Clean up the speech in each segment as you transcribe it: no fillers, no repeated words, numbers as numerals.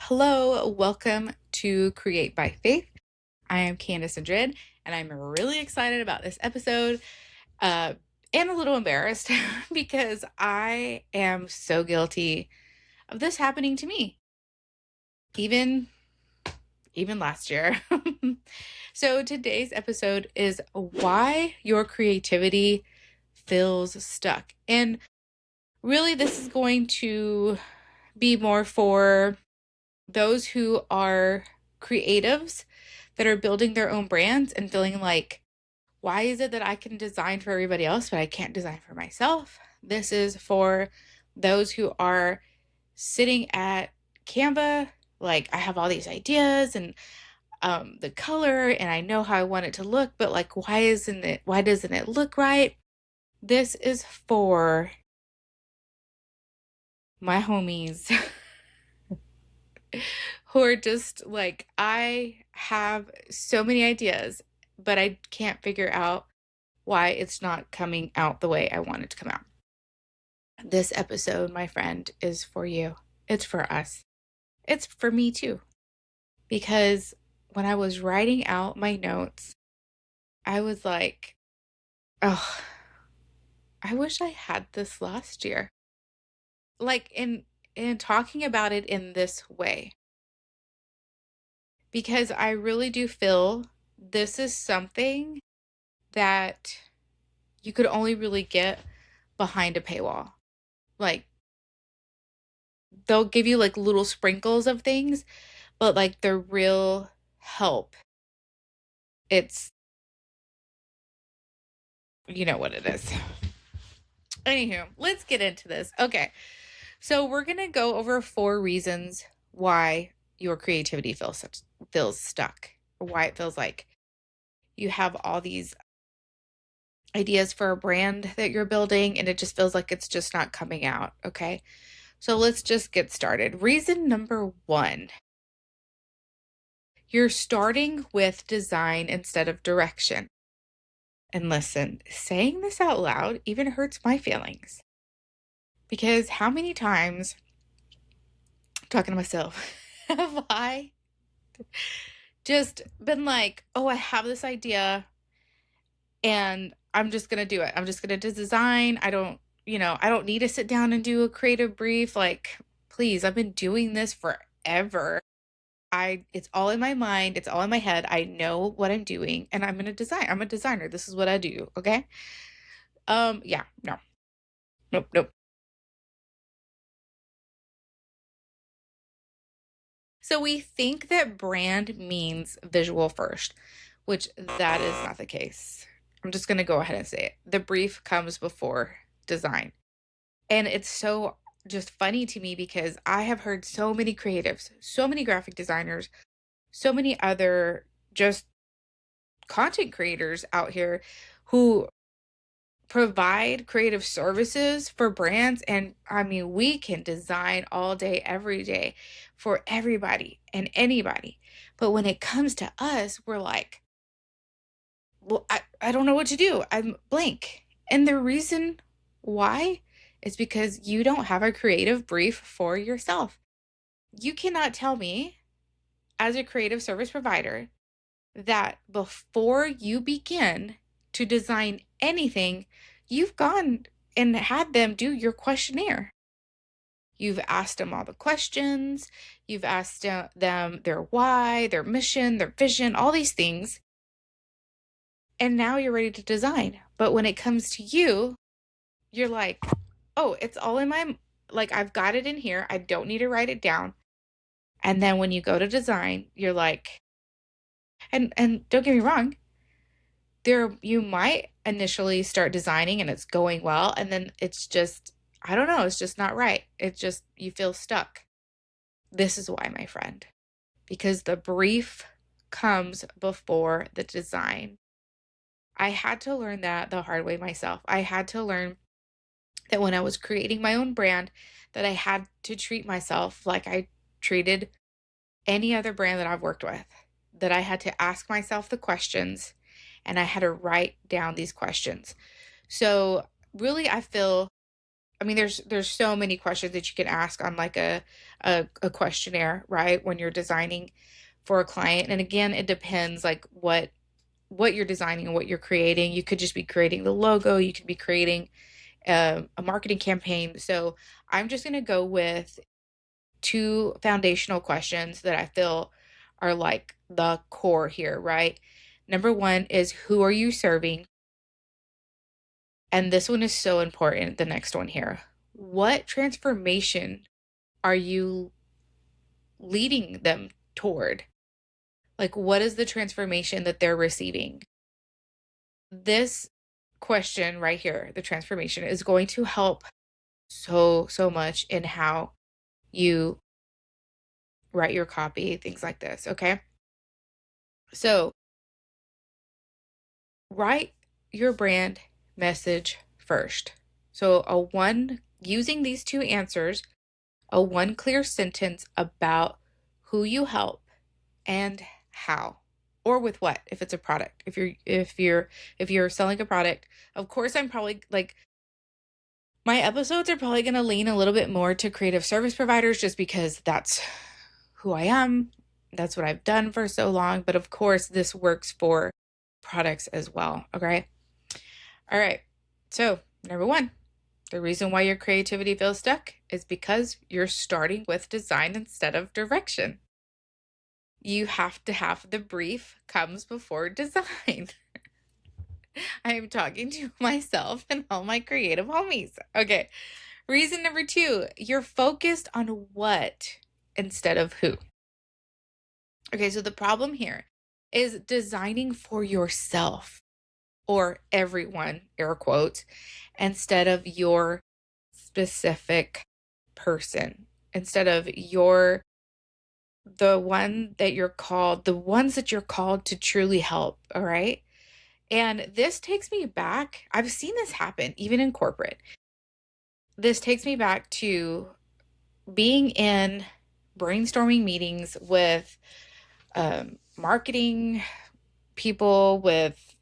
Hello, welcome to Create by Faith. I am Candace Madrid, and I'm really excited about this episode uh, and a little embarrassed because I am so guilty of this happening to me, even last year. So today's episode is why your creativity feels stuck. And really, this is going to be more for those who are creatives that are building their own brands and feeling like, why is it that I can design for everybody else, but I can't design for myself? This is for those who are sitting at Canva, like, I have all these ideas and the color, and I know how I want it to look, but like, why doesn't it look right? This is for my homies who are just like, I have so many ideas, but I can't figure out why it's not coming out the way I want it to come out. This episode, my friend, is for you. It's for us. It's for me too. Because when I was writing out my notes, I was like, oh, I wish I had this last year. Like in talking about it in this way. Because I really do feel this is something that you could only really get behind a paywall. Like, they'll give you like little sprinkles of things, but like the real help, it's, you know what it is. Anywho, let's get into this. Okay. So we're going to go over 4 reasons why your creativity feels stuck, or why it feels like you have all these ideas for a brand that you're building and it just feels like it's just not coming out. Okay. So let's just get started. Reason number 1, you're starting with design instead of direction. And listen, saying this out loud even hurts my feelings. Because how many times, talking to myself, have I just been like, oh, I have this idea and I'm just going to do it. I'm just going to design. I don't need to sit down and do a creative brief. Like, please, I've been doing this forever. It's all in my mind. It's all in my head. I know what I'm doing and I'm going to design. I'm a designer. This is what I do. Okay. Yeah, no, nope, nope. So we think that brand means visual first, which that is not the case. I'm just going to go ahead and say it. The brief comes before design. And it's so just funny to me because I have heard so many creatives, so many graphic designers, so many other just content creators out here who provide creative services for brands. And I mean, we can design all day, every day for everybody and anybody. But when it comes to us, we're like, well, I don't know what to do. I'm blank. And the reason why is because you don't have a creative brief for yourself. You cannot tell me, as a creative service provider, that before you begin to design anything, you've gone and had them do your questionnaire. You've asked them all the questions, you've asked them their why, their mission, their vision, all these things, and now you're ready to design. But when it comes to you, you're like, oh, it's all in my, like, I've got it in here. I don't need to write it down. And then when you go to design, you're like, and don't get me wrong, you might initially start designing and it's going well, and then it's just, I don't know, it's just not right. It's just, you feel stuck. This is why, my friend, because the brief comes before the design. I had to learn that the hard way myself. I had to learn that when I was creating my own brand, that I had to treat myself like I treated any other brand that I've worked with, that I had to ask myself the questions and I had to write down these questions. So really, I feel I mean, there's so many questions that you can ask on like a questionnaire, right? When you're designing for a client. And again, it depends like what you're designing and what you're creating. You could just be creating the logo, you could be creating a marketing campaign. So I'm just going to go with two foundational questions that I feel are like the core here, right? Number one is who are you serving? And this one is so important, the next one here. What transformation are you leading them toward? Like, what is the transformation that they're receiving? This question right here, the transformation, is going to help so much in how you write your copy, things like this. Okay. So, write your brand message first. So, using these two answers, a one clear sentence about who you help and how or with what if it's a product. If you're selling a product, of course I'm probably like my episodes are probably going to lean a little bit more to creative service providers just because that's who I am. That's what I've done for so long, but of course this works for products as well, okay? All right. So, number 1, the reason why your creativity feels stuck is because you're starting with design instead of direction. You have to have the brief comes before design. I am talking to myself and all my creative homies. Okay. Reason number 2, you're focused on what instead of who. Okay. So the problem here is designing for yourself or everyone, air quotes, instead of your specific person, instead of the ones that you're called to truly help. All right. And this takes me back. I've seen this happen even in corporate. This takes me back to being in brainstorming meetings with marketing people, with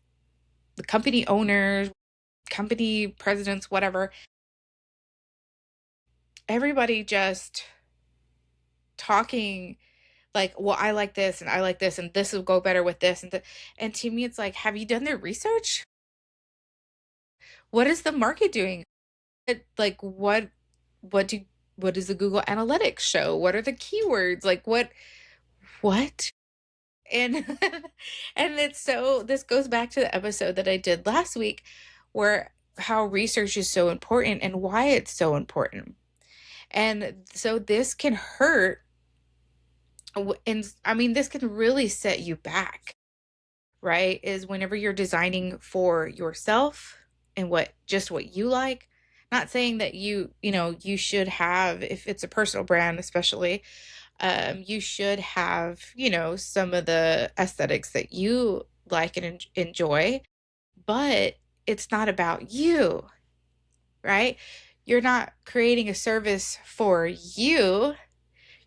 the company owners, company presidents, whatever. Everybody just talking like, well, I like this and I like this and this will go better with this and to me it's like, have you done the research? What is the market doing? Like what do what does the Google Analytics show? What are the keywords? Like what? And and it's so this goes back to the episode that I did last week where how research is so important and why it's so important. And so this can hurt and I mean this can really set you back, right? Is whenever you're designing for yourself and what you like. Not saying that you should have, if it's a personal brand especially, you should have, some of the aesthetics that you like and enjoy, but it's not about you, right? You're not creating a service for you.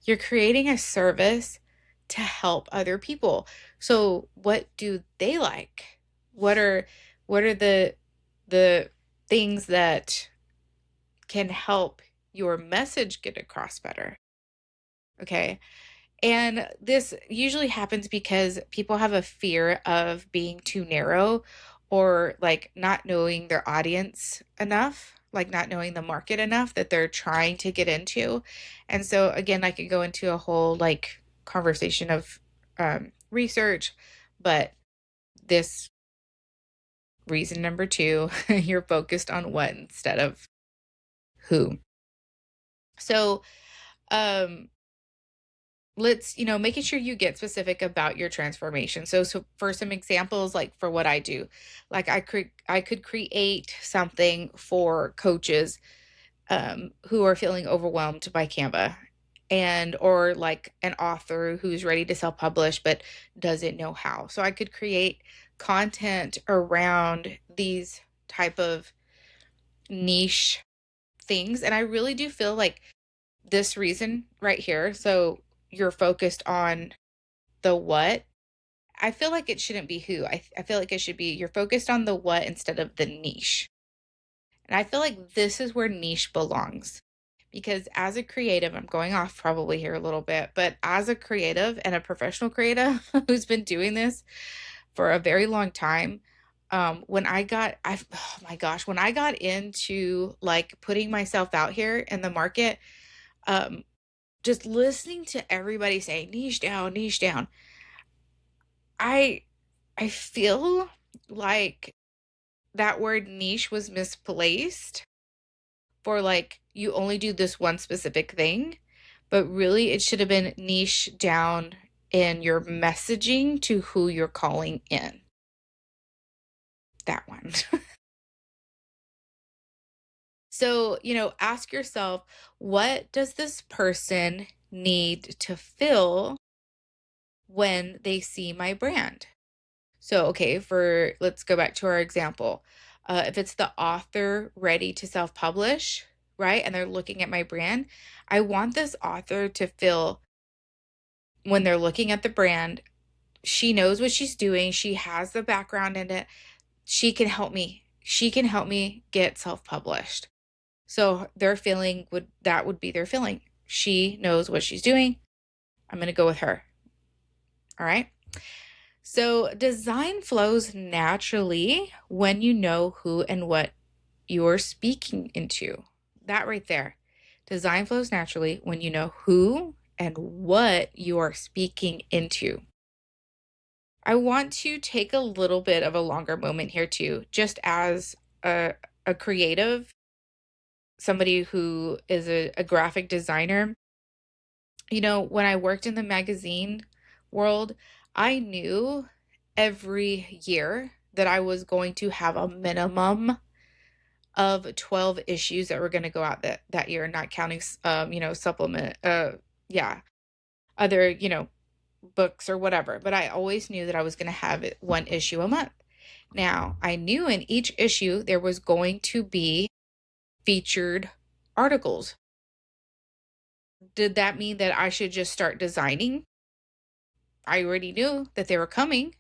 You're creating a service to help other people. So what do they like? What are the things that can help your message get across better? Okay. And this usually happens because people have a fear of being too narrow or like not knowing their audience enough, like not knowing the market enough that they're trying to get into. And so, again, I could go into a whole like conversation of research, but this reason number 2, you're focused on what instead of who. So, um, let's making sure you get specific about your transformation. So for some examples, like for what I do, like I could create something for coaches who are feeling overwhelmed by Canva, and or like an author who's ready to self-publish but doesn't know how. So I could create content around these type of niche things, and I really do feel like this reason right here. So you're focused on the what. I feel like it shouldn't be who. I feel like it should be you're focused on the what instead of the niche. And I feel like this is where niche belongs. Because as a creative, I'm going off probably here a little bit, but as a creative and a professional creative who's been doing this for a very long time, oh my gosh, when I got into like putting myself out here in the market, um, just listening to everybody say niche down, I I feel like that word niche was misplaced for like you only do this one specific thing, but really it should have been niche down in your messaging to who you're calling in. That one. So, ask yourself, what does this person need to feel when they see my brand? So, okay, let's go back to our example. If it's the author ready to self publish, right, and they're looking at my brand, I want this author to feel when they're looking at the brand, she knows what she's doing, she has the background in it, she can help me. She can help me get self published. So their feeling would be their feeling. She knows what she's doing. I'm going to go with her. All right. So design flows naturally when you know who and what you're speaking into. That right there. Design flows naturally when you know who and what you are speaking into. I want to take a little bit of a longer moment here too, just as a creative, somebody who is a graphic designer. When I worked in the magazine world, I knew every year that I was going to have a minimum of 12 issues that were going to go out that year, not counting, supplement, yeah, other, books or whatever. But I always knew that I was going to have one issue a month. Now, I knew in each issue there was going to be featured articles. Did that mean that I should just start designing? I already knew that they were coming.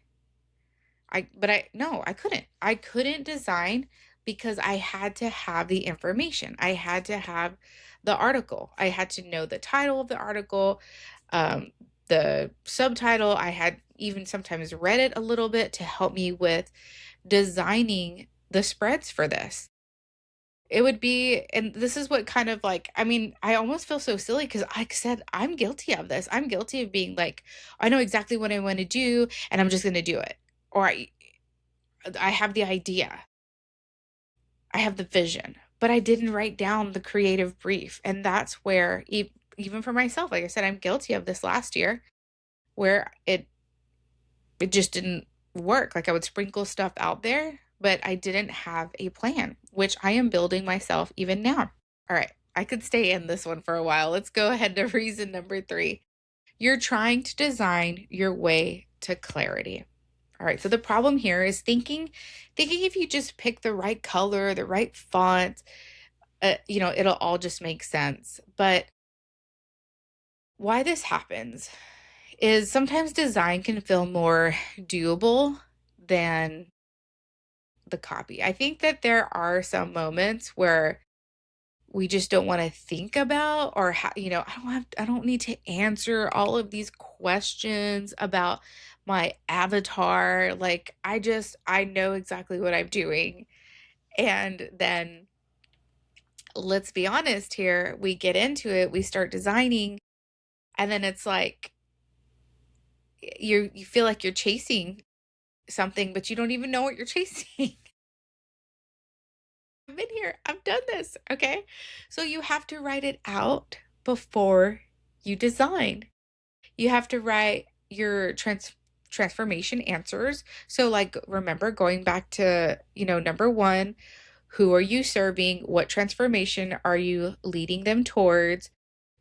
No, I couldn't. I couldn't design because I had to have the information. I had to have the article. I had to know the title of the article, um, the subtitle. I had even sometimes read it a little bit to help me with designing the spreads for this. It would be, and this is what kind of like, I mean, I almost feel so silly because like I said, I'm guilty of this. I'm guilty of being like, I know exactly what I want to do and I'm just going to do it. Or I have the idea, I have the vision, but I didn't write down the creative brief. And that's where, even for myself, like I said, I'm guilty of this last year where it just didn't work. Like I would sprinkle stuff out there, but I didn't have a plan, which I am building myself even now. All right, I could stay in this one for a while. Let's go ahead to reason number 3. You're trying to design your way to clarity. All right, so the problem here is thinking if you just pick the right color, the right font, it'll all just make sense. But why this happens is sometimes design can feel more doable than the copy. I think that there are some moments where we just don't want to think about or I don't need to answer all of these questions about my avatar. Like I know exactly what I'm doing. And then let's be honest here, we get into it, we start designing, and then it's like you feel like you're chasing something, but you don't even know what you're chasing. I've been here. I've done this. Okay. So you have to write it out before you design. You have to write your transformation answers. So, like, remember going back to, number 1, who are you serving? What transformation are you leading them towards?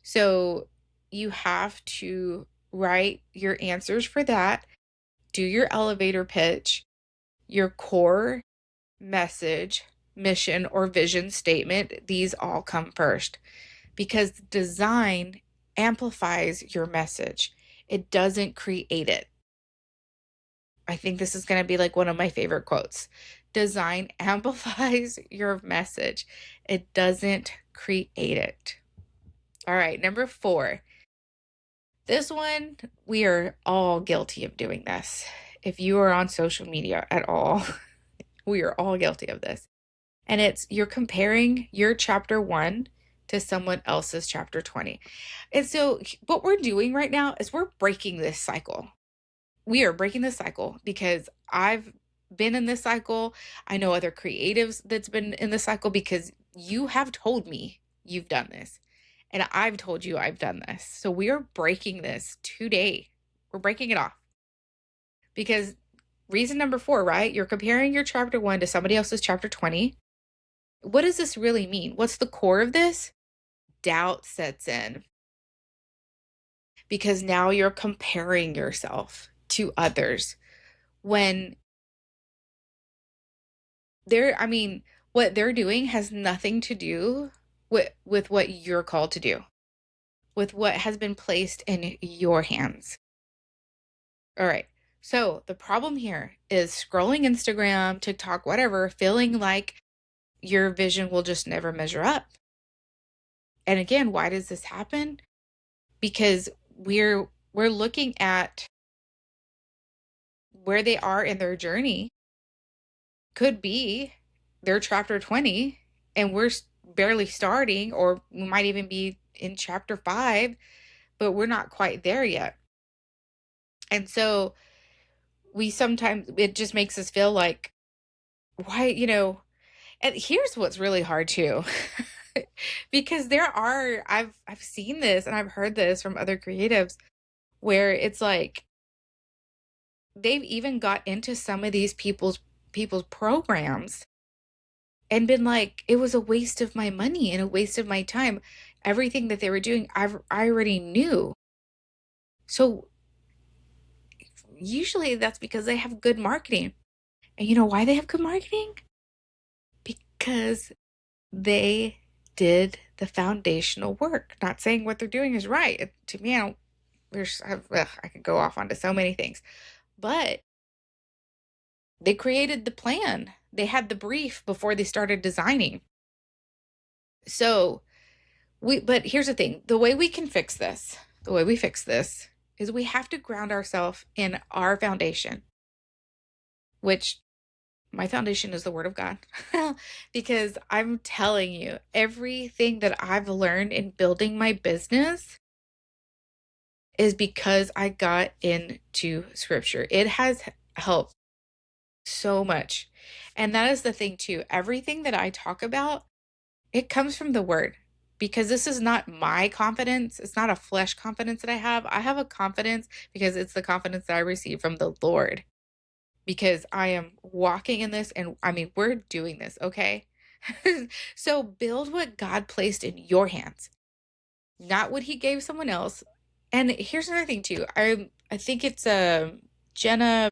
So, you have to write your answers for that, do your elevator pitch, your core message, mission, or vision statement. These all come first because design amplifies your message, it doesn't create it. I think this is going to be like one of my favorite quotes. Design amplifies your message. It doesn't create it. All right, number 4. This one, we are all guilty of doing this. If you are on social media at all, we are all guilty of this. And it's you're comparing your chapter 1 to someone else's chapter 20. And so what we're doing right now is we're breaking this cycle. We are breaking this cycle because I've been in this cycle. I know other creatives that's been in this cycle because you have told me you've done this. And I've told you I've done this. So we are breaking this today. We're breaking it off. Because reason number 4, right? You're comparing your chapter 1 to somebody else's chapter 20. What does this really mean? What's the core of this? Doubt sets in because now you're comparing yourself to others when what they're doing has nothing to do with what you're called to do, with what has been placed in your hands. All right. So the problem here is scrolling Instagram, TikTok, whatever, feeling like your vision will just never measure up. And again, why does this happen? Because we're looking at where they are in their journey. Could be their chapter 20 and we're barely starting, or we might even be in chapter 5, but we're not quite there yet. And so we sometimes, it just makes us feel like, why, and here's what's really hard too. Because I've seen this and I've heard this from other creatives where it's like they've even got into some of these people's programs and been like, it was a waste of my money and a waste of my time. Everything that they were doing, I already knew. So usually that's because they have good marketing. And you know why they have good marketing? Because they did the foundational work. Not saying what they're doing is right. To me, I could go off onto so many things. But they created the plan. They had the brief before they started designing. So but here's the thing, the way we fix this is we have to ground ourselves in our foundation, which my foundation is the word of God. Because I'm telling you, everything that I've learned in building my business is because I got into scripture. It has helped so much. And that is the thing too. Everything that I talk about, it comes from the word. Because this is not my confidence. It's not a flesh confidence that I have. I have a confidence because it's the confidence that I receive from the Lord. Because I am walking in this and we're doing this, okay? So build what God placed in your hands, not what he gave someone else. And here's another thing too. I think it's Jenna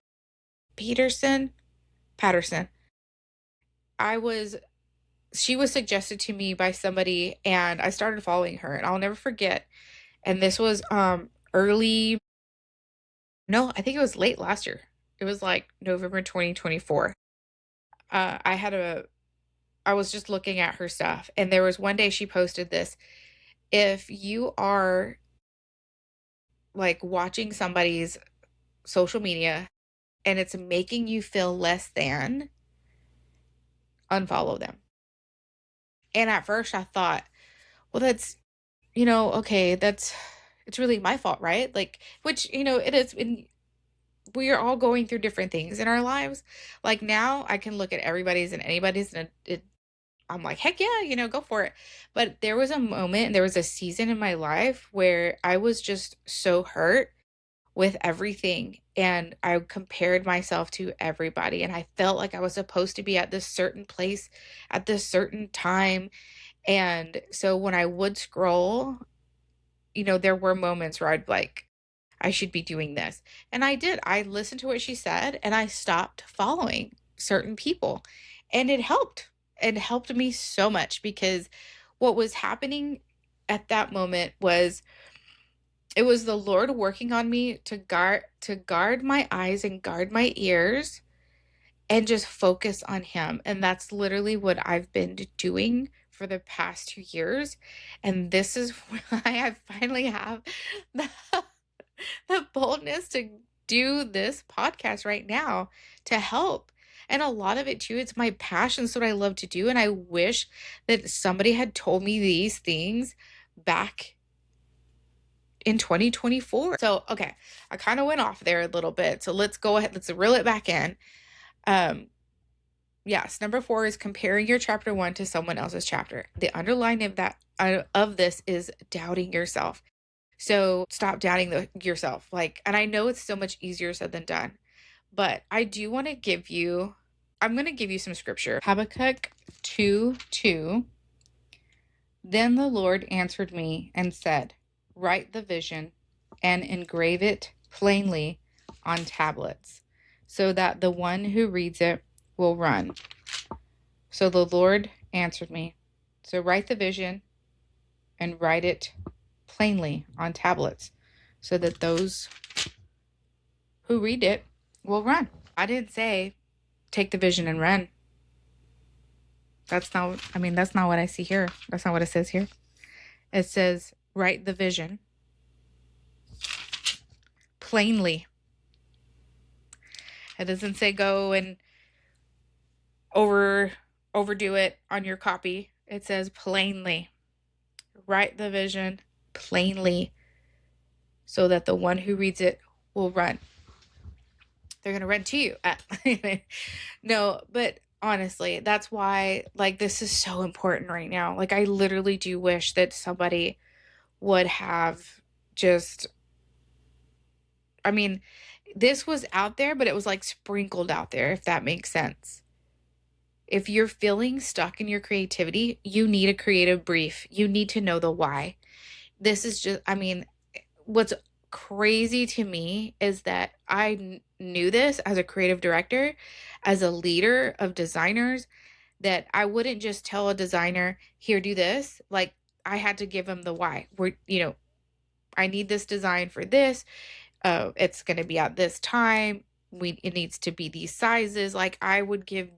Patterson. She was suggested to me by somebody and I started following her and I'll never forget. And this was early, no, I think it was late last year. It was like November 2024. I was just looking at her stuff and there was one day she posted this. If you are like watching somebody's social media and it's making you feel less than, unfollow them. And at first I thought, well, that's, okay, it's really my fault, right? Like, which, it is. We are all going through different things in our lives. Like now I can look at everybody's and anybody's and I'm like, heck yeah, go for it. But there was a moment and there was a season in my life where I was just so hurt with everything. And I compared myself to everybody. And I felt like I was supposed to be at this certain place at this certain time. And so when I would scroll, there were moments where I'd like, I should be doing this. And I did. I listened to what she said and I stopped following certain people. And it helped. It helped me so much because what was happening at that moment was it was the Lord working on me to guard my eyes and guard my ears and just focus on him. And that's literally what I've been doing for the past 2 years. And this is why I finally have the, the boldness to do this podcast right now to help. And a lot of it too, it's my passion. It's what I love to do. And I wish that somebody had told me these things back in 2024. So, okay, I kind of went off there a little bit. So let's go ahead, let's reel it back in. Yes, number 4 is comparing your chapter 1 to someone else's chapter. The underline of that of this is doubting yourself. So stop doubting yourself. And I know it's so much easier said than done, but I do want to give you, I'm going to give you some scripture. Habakkuk 2:2. Then the Lord answered me and said, write the vision and engrave it plainly on tablets, so that the one who reads it will run. So the Lord answered me. So write the vision and write it plainly on tablets, so that those who read it will run. I didn't say take the vision and run. That's not what I see here. That's not what it says here. It says write the vision plainly. It doesn't say go and overdo it on your copy. It says plainly. Write the vision plainly, so that the one who reads it will run. They're going to run to you. No, but honestly, that's why this is so important right now. I literally do wish that somebody would have just, this was out there, but it was sprinkled out there, if that makes sense. If you're feeling stuck in your creativity, you need a creative brief. You need to know the why. This is just, what's crazy to me is that I knew this as a creative director, as a leader of designers, that I wouldn't just tell a designer, here, do this. I had to give them the why. I need this design for this. It's going to be at this time. It needs to be these sizes. I would give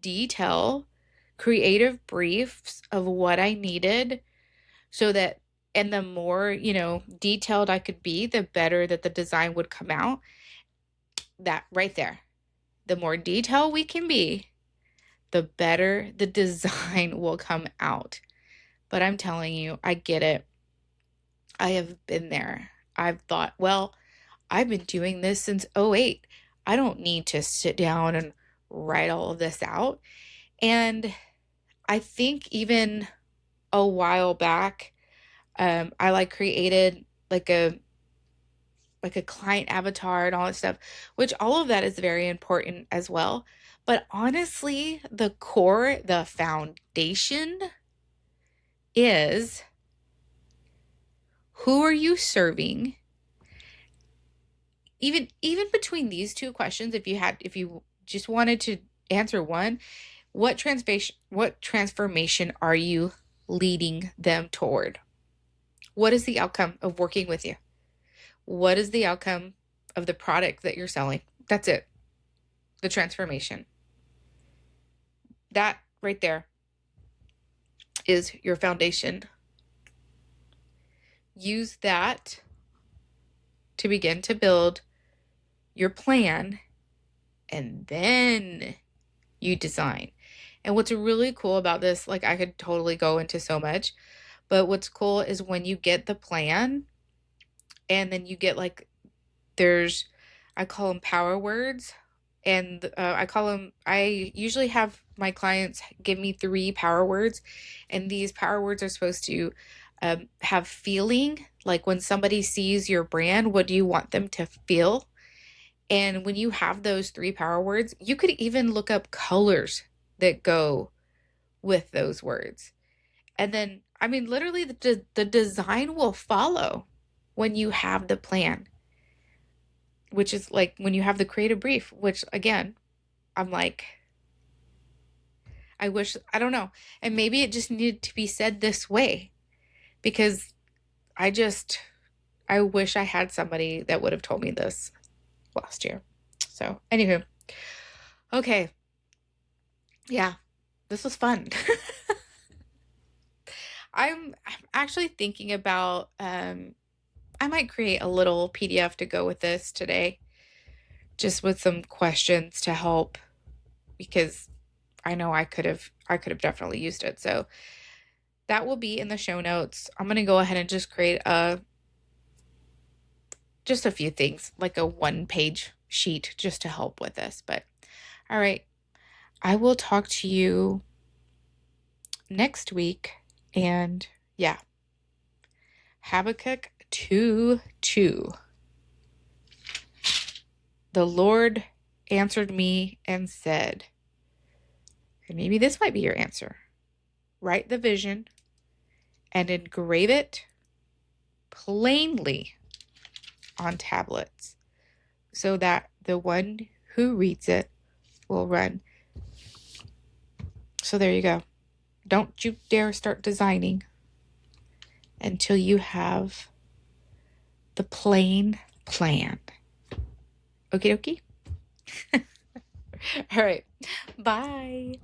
creative briefs of what I needed, so that, and the more, detailed I could be, the better that the design would come out. That right there, the more detailed we can be, the better the design will come out. But I'm telling you, I get it. I have been there. I've thought, well, I've been doing this since 2008. I don't need to sit down and write all of this out. And I think even a while back, I created a client avatar and all that stuff, which all of that is very important as well. But honestly, the core, the foundation is, who are you serving? Even between these two questions, if you just wanted to answer one, what transformation are you leading them toward? What is the outcome of working with you? What is the outcome of the product that you're selling? That's it. The transformation. That right there is your foundation. Use that to begin to build your plan, and then you design. And what's really cool about this, I could totally go into so much, but what's cool is when you get the plan, and then you get I call them power words, and I usually have my clients give me 3 power words, and these power words are supposed to have feeling. When somebody sees your brand, what do you want them to feel? And when you have those 3 power words, you could even look up colors that go with those words. And then, literally the design will follow when you have the plan, which is when you have the creative brief, which again, I'm I wish, I don't know. And maybe it just needed to be said this way, because I wish I had somebody that would have told me this last year. So anywho, okay. Yeah, this was fun. I'm actually thinking about I might create a little PDF to go with this today, just with some questions to help because I know I could have definitely used it. So that will be in the show notes. I'm going to go ahead and just create just a few things, like a one-page sheet just to help with this. But all right, I will talk to you next week. And yeah, Habakkuk 2:2. The Lord answered me and said, and maybe this might be your answer, write the vision and engrave it plainly on tablets so that the one who reads it will run. So there you go. Don't you dare start designing until you have the plain plan. Okie dokie? All right. Bye.